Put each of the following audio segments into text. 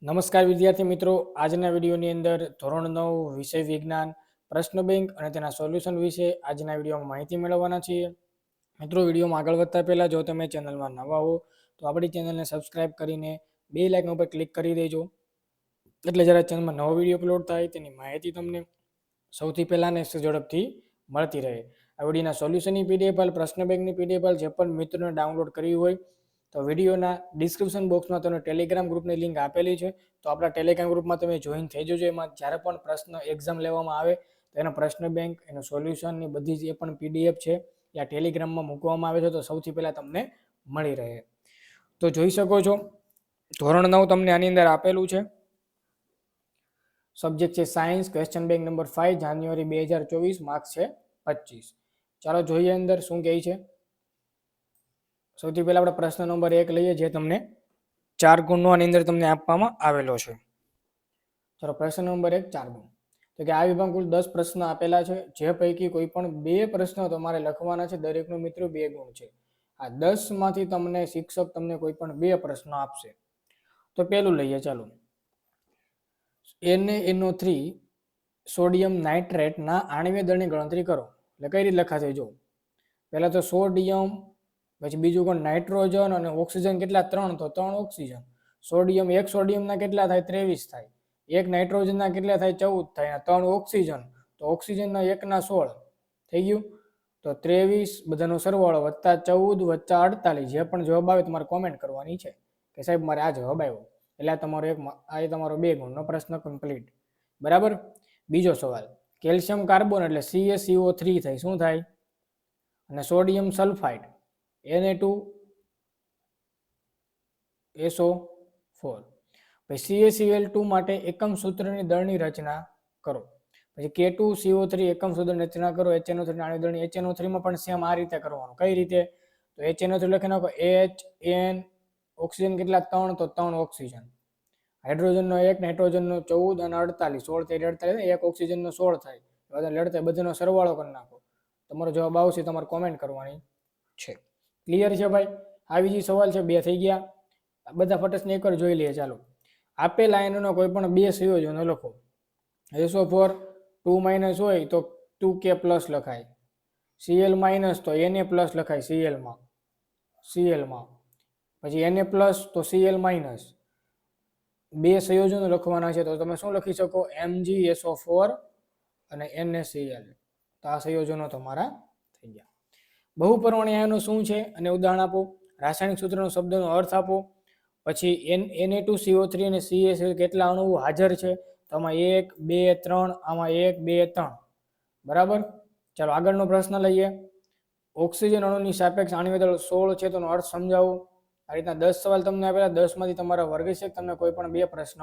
નમસ્કાર વિદ્યાર્થી મિત્રો, આજના વિડીયોની અંદર ધોરણ 9 વિષય વિજ્ઞાન પ્રશ્ન બેંક અને તેના સોલ્યુશન વિશે આજના વિડીયોમાં માહિતી મેળવવાના છીએ. મિત્રો, વિડીયોમાં આગળ વધતા પહેલા જો તમે ચેનલમાં નવા હો તો આપણી ચેનલને સબસ્ક્રાઇબ કરીને બે લાઇકન ઉપર ક્લિક કરી દેજો, એટલે જ્યારે ચેનલમાં નવો વિડીયો અપલોડ થાય તેની માહિતી તમને સૌથી પહેલા ને ઝડપથી મળતી રહે. આ વિડીયોના સોલ્યુશનની પીડીએફ ફાઇલ, પ્રશ્ન બેંકની પીડીએફ ફાઇલ જે પણ મિત્રોને ડાઉનલોડ કરવી હોય તો વિડીયોના ડિસ્ક્રિપ્શન બોક્સમાં તમને ટેલિગ્રામ ગ્રુપની લિંક આપેલી છે, તો આપણા ટેલિગ્રામ ગ્રુપમાં તમે જોઈન થઈ જજો. એમાં જ્યારે પણ પ્રશ્ન એક્ઝામ લેવામાં આવે તો એનો પ્રશ્ન બેંક, એનું સોલ્યુશનની બધી જે પણ પીડીએફ છે એ આ ટેલિગ્રામમાં મૂકવામાં આવે છે, તો સૌથી પહેલાં તમને મળી રહે. તો જોઈ શકો છો ધોરણ 9 તમને આની અંદર આપેલું છે. સબ્જેક્ટ છે સાયન્સ, ક્વેશ્ચન બેંક નંબર 5, જાન્યુઆરી 2024, માર્ક્સ છે 25. ચાલો જોઈએ અંદર શું કહે છે. સૌથી પહેલા આપણે પ્રશ્ન નંબર 1 લઈએ, જે તમને 4 ગુણનો આની અંદર તમને આપવામાં આવેલો છે. ચાલો પ્રશ્ન નંબર 1, 4 ગુણ. તો કે આ વિભાગમાં કુલ 10 પ્રશ્ન આપેલા છે, જે પૈકી કોઈ પણ 2 પ્રશ્નો તમારે લખવાના છે. દરેકનો મિત્રો 2 ગુણ છે. આ 10 માંથી તમને શિક્ષક તમને કોઈ પણ 2 પ્રશ્નો આપશે. તો પહેલું લઈએ, ચાલો. NaNO3 સોડિયમ નાઇટ્રેટના આણ્વિય દળની ગણતરી કરો. એટલે કઈ રીતે લખાશે જો. પહેલા તો સોડિયમ, પછી બીજું કોણ નાઇટ્રોજન, અને ઓક્સિજન કેટલા? 3, તો 3 ઓક્સિજન. સોડિયમ, એક સોડિયમના કેટલા થાય? 23 થાય. એક નાઇટ્રોજનના કેટલા થાય? 14 થાય. 3 ઓક્સિજન, તો ઓક્સિજનના 1 ના 16 થઈ ગયું. તો 23 બધાનો સરવાળો વત્તા 14 વત્તા 48. જે પણ જવાબ આવે તમારે કોમેન્ટ કરવાની છે કે સાહેબ મારે આ જવાબ આવ્યો, એટલે તમારો 2 ગુણનો પ્રશ્ન કમ્પ્લીટ. બરાબર. બીજો સવાલ, કેલ્શિયમ કાર્બન એટલે CaCO3 થાય. શું થાય? અને સોડિયમ સલ્ફાઇડ Na2SO4. પછી CaCl2 માટે એકમ સૂત્રની દળની રચના કરો. પછી K2CO3 એકમ સૂત્રની રચના કરો. HNO3 આણ્વિય દળની. HNO3 માં પણ સેમ આ રીતે કરવાનું. કઈ રીતે? તો HNO3 લખી નાખો HN, ઓક્સિજન કેટલા? 3, તો 3 ઓક્સિજન. હાઇડ્રોજનનો 1, નાઇટ્રોજનનો 14 અને 48. 16 થી 48, એક ઓક્સિજનનો 16 થાય. બધાનો સરવાળો કરી નાખો. તમારો જવાબ આવશે, તમારે કોમેન્ટ કરવાની છે. ક્લિયર છે ભાઈ? આ બીજી સવાલ છે. 2 થઈ ગયા. બધા ફટસને એકવાર જોઈ લઈએ. ચાલો. આપેલ આયનોનો કોઈ પણ 2 સંયોજનો લખો. SO4 2- હોય તો 2K+ લખાય. Cl- તો Na+ લખાય. Cl માં પછી Na+ તો Cl-. 2 સંયોજનો લખવાના છે, તો તમે શું લખી શકો? MgSO4 અને NaCl. તો આ સંયોજનો તમારા થઈ ગયા. બહુપરમાણીય આયનો શું છે અને ઉદાહરણ આપો. રાસાયણિક સૂત્રનો શબ્દનો અર્થ આપો. પછી Na2CO3 અને CaCl કેટલા અણુઓ હાજર છે? તો આમાં 1 2 3, આમાં 1 2 3. બરાબર. ચાલો આગળનો પ્રશ્ન લઈએ. ઓક્સિજન અણુની સાપેક્ષ આણ્વિય દળ 16 છે, તેનો અર્થ સમજાવો. આ રીતના 10 સવાલ તમને આપેલા. 10 માંથી તમારા વર્ગશિક્ષક તમને કોઈ પણ 2 પ્રશ્ન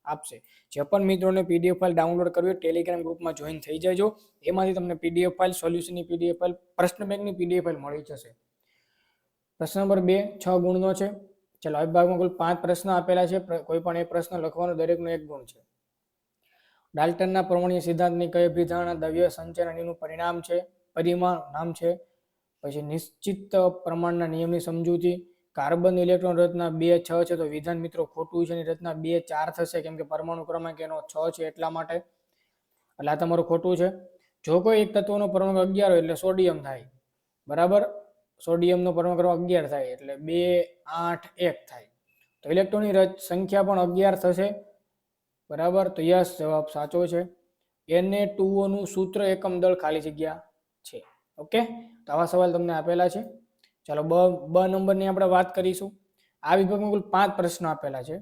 આપશે. જે પણ મિત્રોને પીડીએફ ફાઇલ ડાઉનલોડ કરવી ટેલિગ્રામ ગ્રુપમાં જોઈન થઈ જજો. એમાંથી તમને પીડીએફ ફાઇલ, સોલ્યુશનની પીડીએફ ફાઇલ, પ્રશ્ન બેંકની પીડીએફ ફાઇલ મળી જશે. પ્રશ્ન નંબર 2, 6 ગુણનો છે. ચાલો આ વિભાગમાં કુલ 5 પ્રશ્ન આપેલા છે. કોઈ પણ એક પ્રશ્ન લખવાનો, દરેકનો 1 ગુણ છે. ડાલ્ટનના પરમાણ્વીય સિદ્ધાંતની કઈ અભિધારણા દ્રવ્ય સંચયનનું પરિણામ છે? પરિમાણ નામ છે. પછી નિશ્ચિત પ્રમાણના નિયમની સમજૂતી. કાર્બન ઇલેક્ટ્રોન રચના 2 6 છે, તો વિધાન મિત્રો ખોટું છે. એની રચના 2 4 થશે, કેમ કે પરમાણુ ક્રમાંક એનો 6 છે, એટલા માટે. એટલે આ તમારું ખોટું છે. જો કોઈ એક તત્વનો પરમાણુ 11 હોય એટલે સોડિયમ થાય. બરાબર. સોડિયમનો પરમાણુ ક્રમાંક 11 થાય એટલે 2 8 1 થાય. તો ઇલેક્ટ્રોનની સંખ્યા પણ 11 થશે. બરાબર. તો યસ, જવાબ સાચો છે. Na2O નું સૂત્ર એકમ દળ ખાલી જગ્યા છે. ઓકે. તો આવા સવાલ તમને આપેલા છે. ચાલો બ નંબરની આપણે વાત કરીશું. આ વિભાગમાં કુલ 5 પ્રશ્નો આપેલા છે.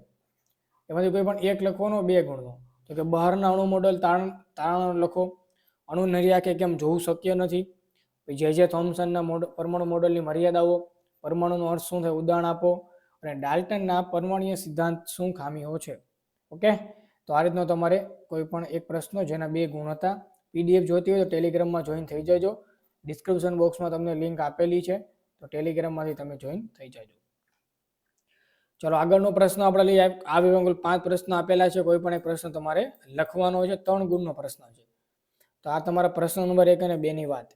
એમાંથી કોઈ પણ એક લખવાનો, 2 ગુણનો. તો કે બહારના અણુ મોડેલ તારણ લખો. અણુ નરિયાકે કેમ જોવું શક્ય નથી. જે થોમ્સનના પરમાણુ મોડેલની મર્યાદાઓ. પરમાણુનો અર્થ શું થાય? ઉદાહરણ આપો. અને ડાલ્ટનના પરમાણ્વીય સિદ્ધાંત શું ખામીઓ છે? ઓકે. તો આ રીતનો તમારે કોઈ પણ એક પ્રશ્ન જેના 2 ગુણ હતા. પીડીએફ જોતી હોય તો ટેલિગ્રામમાં જોઈન થઈ જજો. ડિસ્ક્રિપ્શન બોક્સમાં તમને લિંક આપેલી છે, તો ટેલિગ્રામમાંથી તમે જોઈન થઈ જજો. ચલો આગળનો પ્રશ્ન આપણે લઈએ. આ વિભાગમાં 5 પ્રશ્ન આપેલા છે. કોઈ પણ એક પ્રશ્ન તમારે લખવાનો છે. 3 ગુણનો પ્રશ્ન છે. તો આ તમારા પ્રશ્ન નંબર 1 અને 2 ની વાત.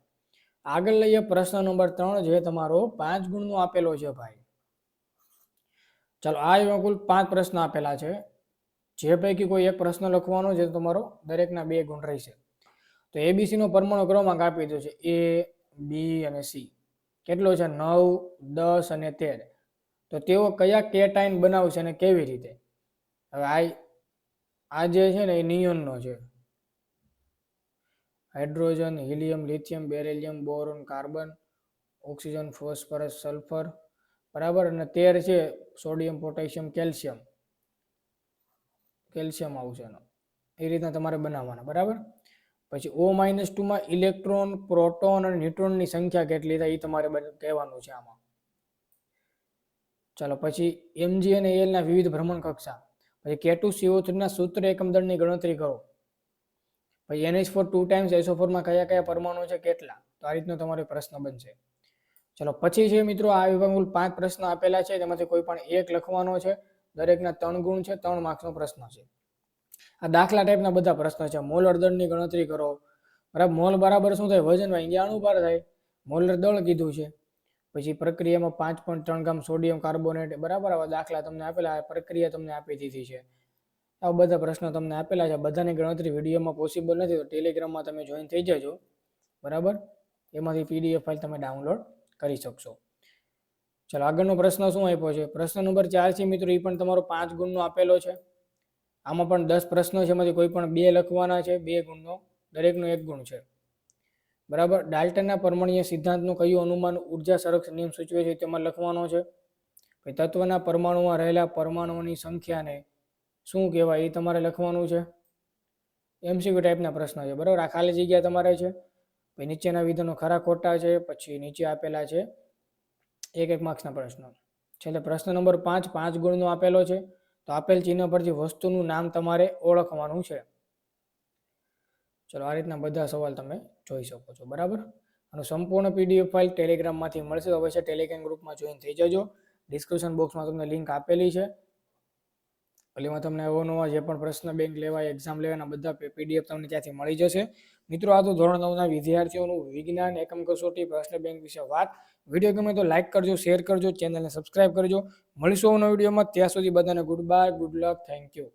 આગળ લઈએ પ્રશ્ન નંબર 3, જે તમારો 5 ગુણનો આપેલો છે ભાઈ. ચાલો આ વિભાગમાં કુલ 5 પ્રશ્ન આપેલા છે. જે પૈકી કોઈ એક પ્રશ્ન લખવાનો છે તો તમારો દરેકના 2 ગુણ રહેશે. તો એબીસી નો પરમાણુ ક્રમાંક આપી દીધો છે એ, બી અને સી. કેટલો છે? 9, 10 અને 13. તો તેઓ કયા કેટાઇન બનાવશે અને કેવી રીતે? હવે આ જે છે ને એ નિયોનનો છે. Hydrogen, helium, lithium, beryllium, boron, carbon, oxygen, phosphorus, sulphur, બરાબર. અને 13 છે સોડિયમ, પોટેશિયમ, કેલ્શિયમ. કેલ્શિયમ આવશે એનો. એ રીતના તમારે બનાવવાના, બરાબર. પછી O-2 માં ઇલેક્ટ્રોન, પ્રોટોન અને ન્યુટ્રોનની સંખ્યા કેટલી થાય એ તમારે કહેવાનું છે આમાં. ચાલો પછી Mg અને Al ના વિવિધ ભ્રમણ કક્ષા. પછી K2CO3 ના સૂત્ર એકમ દળની ગણતરી કરો. પછી NH4 2 ટાઈમ્સ SO4 માં કયા કયા પરમાણુ છે કેટલા? તો આ રીતનો તમારો પ્રશ્ન બનશે. ચલો પછી છે મિત્રો આ વિભાગમાં 5 પ્રશ્નો આપેલા છે, તેમાંથી કોઈ પણ એક લખવાનો છે. દરેકના 3 ગુણ છે, 3 માર્ક્સનો પ્રશ્ન છે. આ દાખલા ટાઈપના બધા પ્રશ્નો છે. મોલર દળની ગણતરી કરો, બરાબર. મોલ બરાબર શું થાય? વજન વાંગ્યા અણુ ભાર થાય. મોલર દળ કીધું છે. પછી પ્રક્રિયામાં 5.3 ગ્રામ સોડિયમ કાર્બોનેટ, બરાબર. આવા દાખલા તમને આપેલા, પ્રક્રિયા તમને આપી દીધી છે. આવા બધા પ્રશ્નો તમને આપેલા છે. બધાની ગણતરી વિડીયોમાં પોસિબલ નથી, તો ટેલિગ્રામમાં તમે જોઈન થઈ જજો, બરાબર. એમાંથી PDF ફાઇલ તમે ડાઉનલોડ કરી શકશો. ચલો આગળનો પ્રશ્ન શું આપ્યો છે? પ્રશ્ન નંબર 4 છે મિત્રો, એ પણ તમારો 5 ગુણનો આપેલો છે. આમાં પણ 10 પ્રશ્નો છે, એમાંથી કોઈ પણ 2 લખવાના છે, 2 ગુણનો, દરેકનો 1 ગુણ છે, બરાબર. ડાલ્ટનના પરમાણ્વીય સિદ્ધાંતનું કયું અનુમાન ઉર્જા સંરક્ષણ નિયમ સૂચવે છે તેમાં લખવાનો છે. તત્વના પરમાણુમાં રહેલા પરમાણુઓની સંખ્યાને શું કહેવાય એ તમારે લખવાનું છે. MCQ ટાઈપના પ્રશ્ન છે, બરાબર. આ ખાલી જગ્યા તમારે છે. પછી નીચેના વિધાનો ખરા ખોટા છે. પછી નીચે આપેલા છે 1 માર્ક્સના પ્રશ્નો. છેલ્લે પ્રશ્ન નંબર 5 5 ગુણનો આપેલો છે. તો આપેલ ચિહ્ન પરથી વસ્તુનું નામ તમારે ઓળખવાનું છે. ચલો આ રીતના બધા સવાલ તમે જોઈ શકો છો, બરાબર. અને સંપૂર્ણ PDF ફાઇલ ટેલિગ્રામમાંથી મળશે. તો અવશ્ય ટેલિગ્રામ ગ્રુપમાં જોઈન થઈ જજો. ડિસ્ક્રિપ્શન બોક્સમાં તમને લિંક આપેલી છે. એમાં તમને અવનવા જે પણ પ્રશ્ન બેંક લેવાય, એક્ઝામ લેવાના બધા PDF તમને ત્યાંથી મળી જશે. મિત્રો આ તો ધોરણ 9ના વિદ્યાર્થીઓનું વિજ્ઞાન એકમ કસોટી પ્રશ્ન બેંક વિશે વાત. વિડીયો ગમે તો લાઈક કરજો, શેર કરજો, ચેનલને સબસ્ક્રાઇબ કરજો. મળીશું નવા વિડીયોમાં. ત્યાં સુધી બધાને good bye, good luck, thank you.